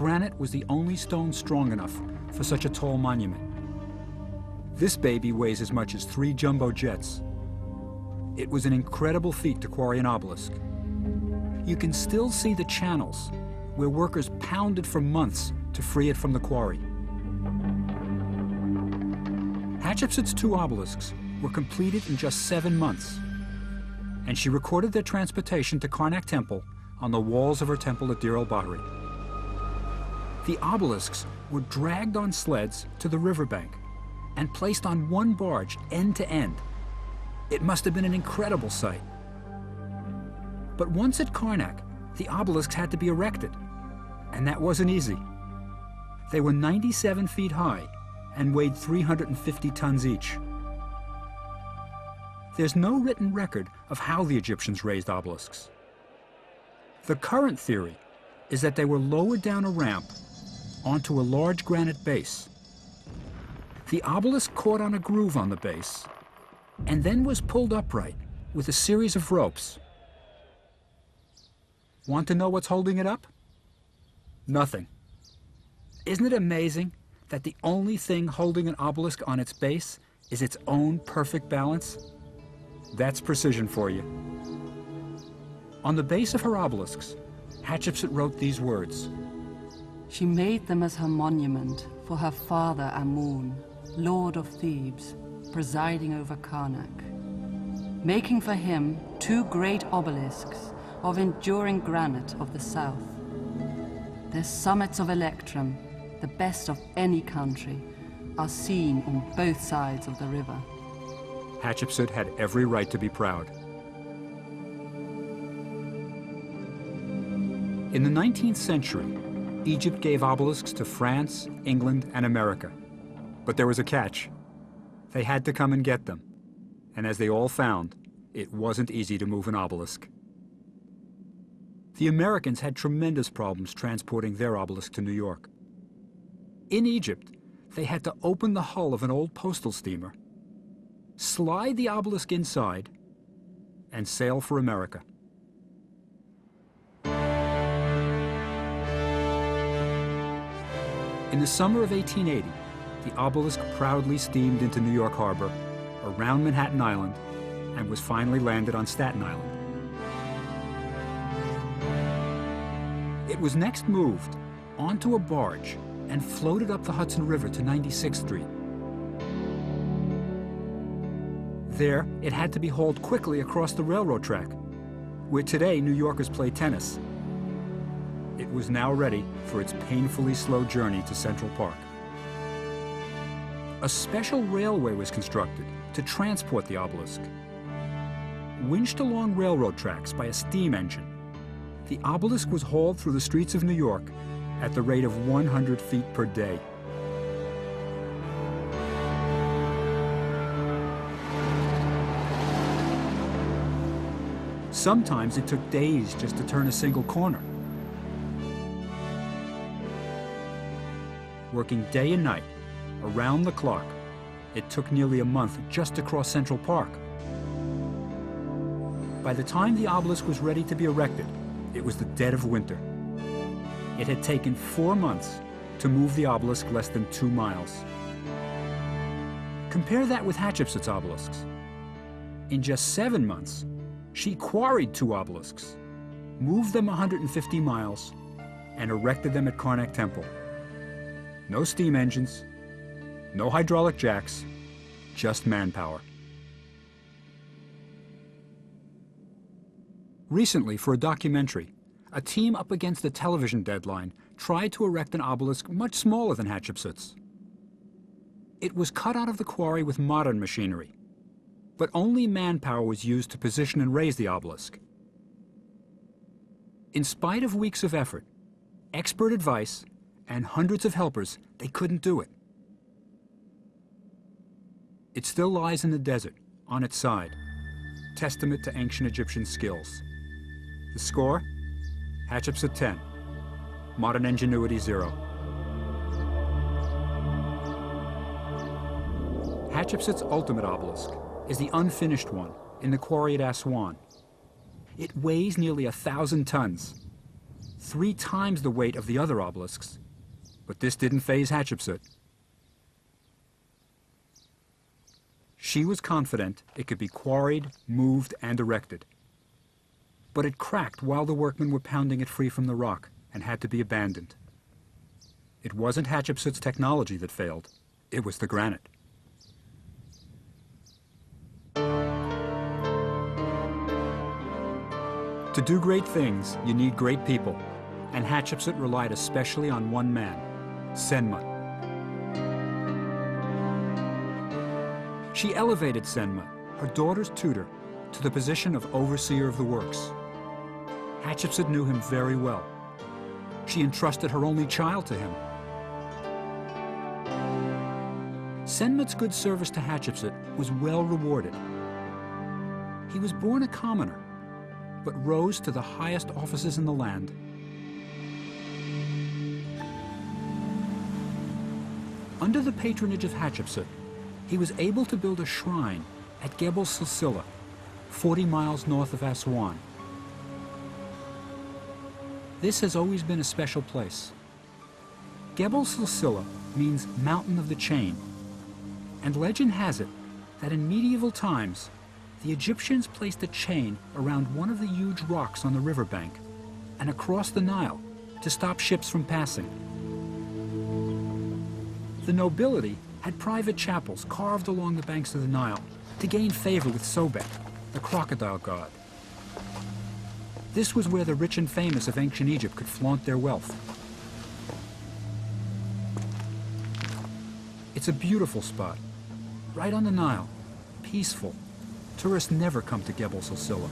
granite was the only stone strong enough for such a tall monument. This baby weighs as much as 3 jumbo jets. It was an incredible feat to quarry an obelisk. You can still see the channels where workers pounded for months to free it from the quarry. Hatshepsut's 2 obelisks were completed in just 7 months, and she recorded their transportation to Karnak Temple on the walls of her temple at Dir el-Bahri. The obelisks were dragged on sleds to the riverbank and placed on one barge end to end. It must have been an incredible sight. But once at Karnak, the obelisks had to be erected, and that wasn't easy. They were 97 feet high and weighed 350 tons each. There's no written record of how the Egyptians raised obelisks. The current theory is that they were lowered down a ramp onto a large granite base. The obelisk caught on a groove on the base and then was pulled upright with a series of ropes. Want to know what's holding it up? Nothing. Isn't it amazing that the only thing holding an obelisk on its base is its own perfect balance? That's precision for you. On the base of her obelisks, Hatshepsut wrote these words. She made them as her monument for her father Amun, lord of Thebes, presiding over Karnak, making for him 2 great obelisks of enduring granite of the south. Their summits of electrum, the best of any country, are seen on both sides of the river. Hatshepsut had every right to be proud. In the 19th century, Egypt gave obelisks to France, England, and America. But there was a catch. They had to come and get them. And as they all found, it wasn't easy to move an obelisk. The Americans had tremendous problems transporting their obelisk to New York. In Egypt, they had to open the hull of an old postal steamer, slide the obelisk inside, and sail for America. In the summer of 1880, the obelisk proudly steamed into New York Harbor, around Manhattan Island, and was finally landed on Staten Island. It was next moved onto a barge and floated up the Hudson River to 96th Street. There, it had to be hauled quickly across the railroad track, where today New Yorkers play tennis. It was now ready for its painfully slow journey to Central Park. A special railway was constructed to transport the obelisk. Winched along railroad tracks by a steam engine, the obelisk was hauled through the streets of New York at the rate of 100 feet per day. Sometimes it took days just to turn a single corner. Working day and night, around the clock, it took nearly a month just to cross Central Park. By the time the obelisk was ready to be erected, it was the dead of winter. It had taken 4 months to move the obelisk less than 2 miles. Compare that with Hatshepsut's obelisks. In just 7 months, she quarried 2 obelisks, moved them 150 miles, and erected them at Karnak Temple. No steam engines, no hydraulic jacks, just manpower. Recently, for a documentary, a team up against a television deadline tried to erect an obelisk much smaller than Hatshepsut's. It was cut out of the quarry with modern machinery, but only manpower was used to position and raise the obelisk. In spite of weeks of effort, expert advice, and hundreds of helpers, they couldn't do it. It still lies in the desert, on its side, testament to ancient Egyptian skills. The score? Hatshepsut 10, modern ingenuity 0. Hatshepsut's ultimate obelisk is the unfinished one in the quarry at Aswan. It weighs nearly 1,000 tons. 3 times the weight of the other obelisks, but this didn't faze Hatshepsut. She was confident it could be quarried, moved, and erected. But it cracked while the workmen were pounding it free from the rock and had to be abandoned. It wasn't Hatshepsut's technology that failed, it was the granite. To do great things, you need great people, and Hatshepsut relied especially on one man, Senmut. She elevated Senmut, her daughter's tutor, to the position of overseer of the works. Hatshepsut knew him very well. She entrusted her only child to him. Senmut's good service to Hatshepsut was well rewarded. He was born a commoner, but rose to the highest offices in the land. Under the patronage of Hatshepsut, he was able to build a shrine at Gebel Silsila, 40 miles north of Aswan. This has always been a special place. Gebel Silsila means mountain of the chain, and legend has it that in medieval times, the Egyptians placed a chain around one of the huge rocks on the riverbank and across the Nile to stop ships from passing. The nobility had private chapels carved along the banks of the Nile to gain favor with Sobek, the crocodile god. This was where the rich and famous of ancient Egypt could flaunt their wealth. It's a beautiful spot, right on the Nile, peaceful. Tourists never come to Gebel Silsila.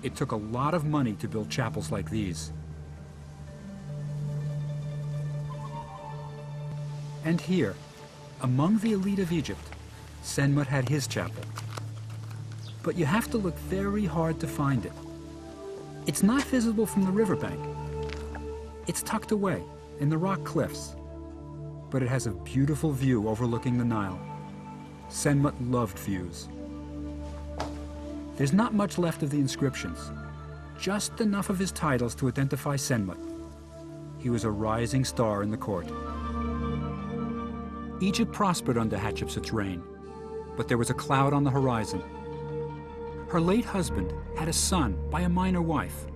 It took a lot of money to build chapels like these. And here, among the elite of Egypt, Senmut had his chapel. But you have to look very hard to find it. It's not visible from the riverbank. It's tucked away in the rock cliffs, but it has a beautiful view overlooking the Nile. Senmut loved views. There's not much left of the inscriptions, just enough of his titles to identify Senmut. He was a rising star in the court. Egypt prospered under Hatshepsut's reign, but there was a cloud on the horizon. Her late husband had a son by a minor wife.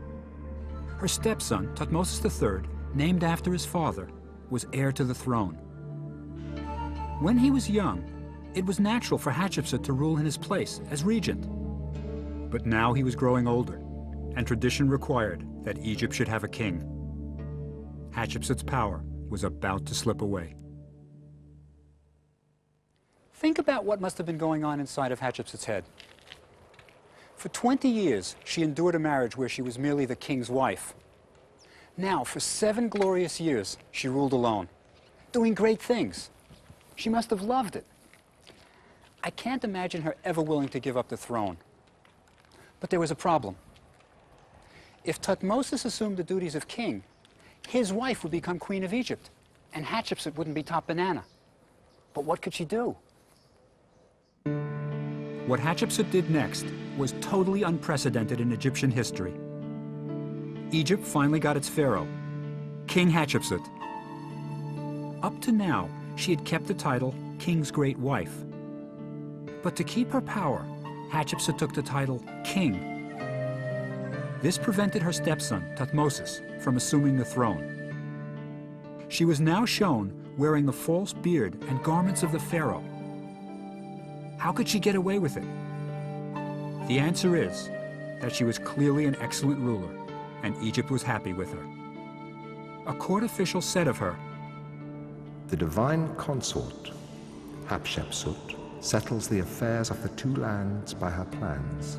Her stepson, Thutmose III, named after his father, was heir to the throne. When he was young, it was natural for Hatshepsut to rule in his place as regent. But now he was growing older, and tradition required that Egypt should have a king. Hatshepsut's power was about to slip away. Think about what must have been going on inside of Hatshepsut's head. For 20 years, she endured a marriage where she was merely the king's wife. Now, for 7 glorious years, she ruled alone, doing great things. She must have loved it. I can't imagine her ever willing to give up the throne. But there was a problem. If Thutmose assumed the duties of king, his wife would become queen of Egypt, and Hatshepsut wouldn't be top banana. But what could she do? What Hatshepsut did next was totally unprecedented in Egyptian history. Egypt finally got its pharaoh, King Hatshepsut. Up to now, she had kept the title King's Great Wife. But to keep her power, Hatshepsut took the title King. This prevented her stepson, Thutmose, from assuming the throne. She was now shown wearing the false beard and garments of the pharaoh. How could she get away with it? The answer is that she was clearly an excellent ruler, and Egypt was happy with her. A court official said of her, "The divine consort, Hatshepsut, settles the affairs of the 2 lands by her plans.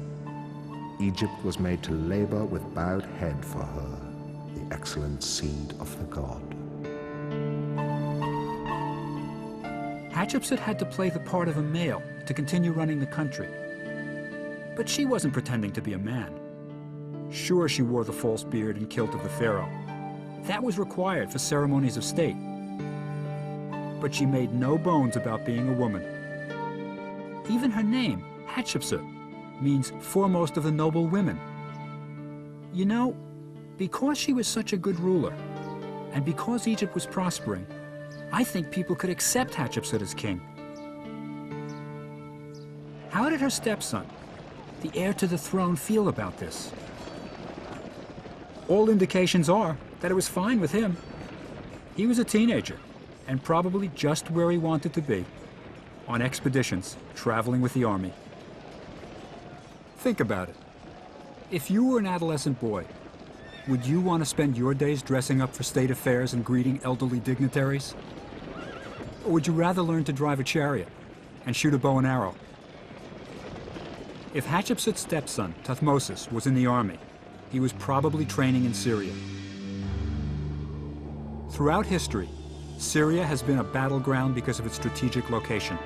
Egypt was made to labor with bowed head for her, the excellent seed of the god." Hatshepsut had to play the part of a male to continue running the country. But she wasn't pretending to be a man. Sure, she wore the false beard and kilt of the pharaoh. That was required for ceremonies of state. But she made no bones about being a woman. Even her name, Hatshepsut, means foremost of the noble women. You know, because she was such a good ruler, and because Egypt was prospering, I think people could accept Hatshepsut as king. How did her stepson, the heir to the throne, feel about this? All indications are that it was fine with him. He was a teenager, and probably just where he wanted to be, on expeditions, traveling with the army. Think about it. If you were an adolescent boy, would you want to spend your days dressing up for state affairs and greeting elderly dignitaries? Or would you rather learn to drive a chariot and shoot a bow and arrow? If Hatshepsut's stepson, Thutmose, was in the army, he was probably training in Syria. Throughout history, Syria has been a battleground because of its strategic location.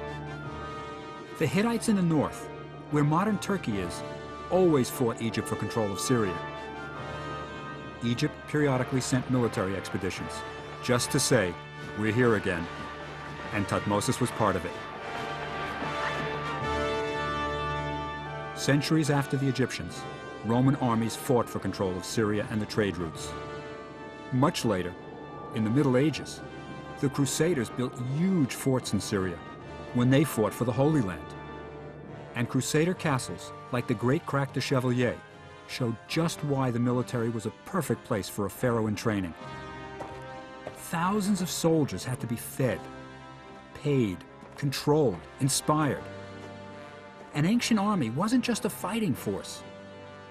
The Hittites in the north, where modern Turkey is, always fought Egypt for control of Syria. Egypt periodically sent military expeditions, just to say, we're here again, and Thutmose was part of it. Centuries after the Egyptians, Roman armies fought for control of Syria and the trade routes. Much later, in the Middle Ages, the Crusaders built huge forts in Syria when they fought for the Holy Land. And Crusader castles, like the Great Crac de Chevalier, showed just why the military was a perfect place for a pharaoh in training. Thousands of soldiers had to be fed, paid, controlled, inspired. An ancient army wasn't just a fighting force.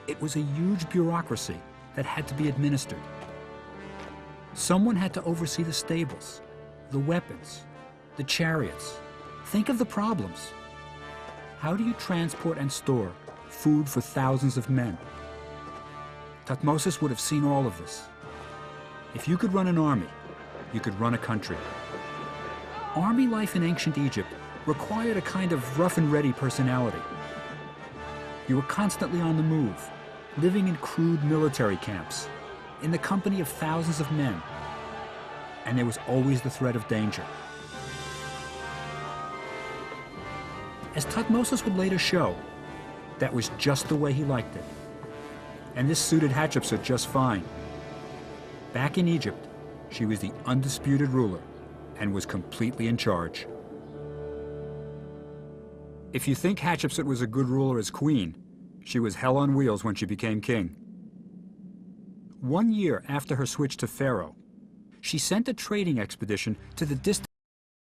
It was a huge bureaucracy that had to be administered. Someone had to oversee the stables, the weapons, the chariots. Think of the problems. How do you transport and store food for thousands of men? Thutmose would have seen all of this. If you could run an army, you could run a country. Army life in ancient Egypt required a kind of rough-and-ready personality. You were constantly on the move, living in crude military camps, in the company of thousands of men, and there was always the threat of danger. As Thutmose would later show, that was just the way he liked it. And this suited Hatshepsut just fine. Back in Egypt, she was the undisputed ruler and was completely in charge. If you think Hatshepsut was a good ruler as queen, she was hell on wheels when she became king. 1 year after her switch to pharaoh, she sent a trading expedition to the distant